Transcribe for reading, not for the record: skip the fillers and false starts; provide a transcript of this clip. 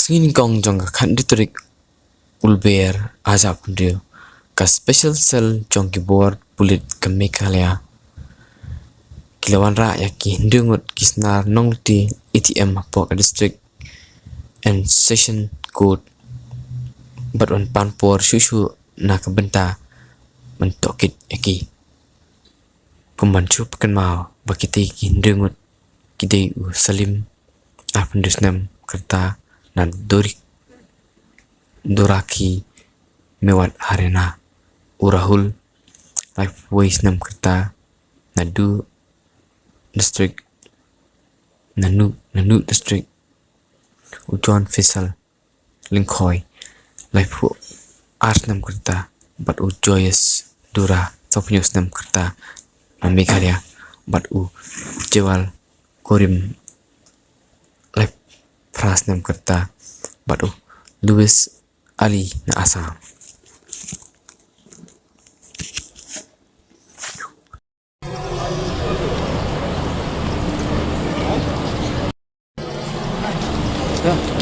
Singin kong jong ka khan ditorik ulber aja pundio ka special cell jong ki board bullet ka mekalaya kilawan ra ya ki hindungut kisnar nongti ATM pok district and session code but on panpor shushu na ka benta mentokit eki pembantu pekan mau bakiti ki hindungut kidei u salim apundusnam kerta na doraki mewat harena urahul life voice nam kerta nadu district nanu district ujon Faisal Lingkhoi life art nam kerta but u joyous dura sopnyus nam kerta na Meghalaya but u jewal korim life pras nam kerta but u Louis Ali na Assam. Ya.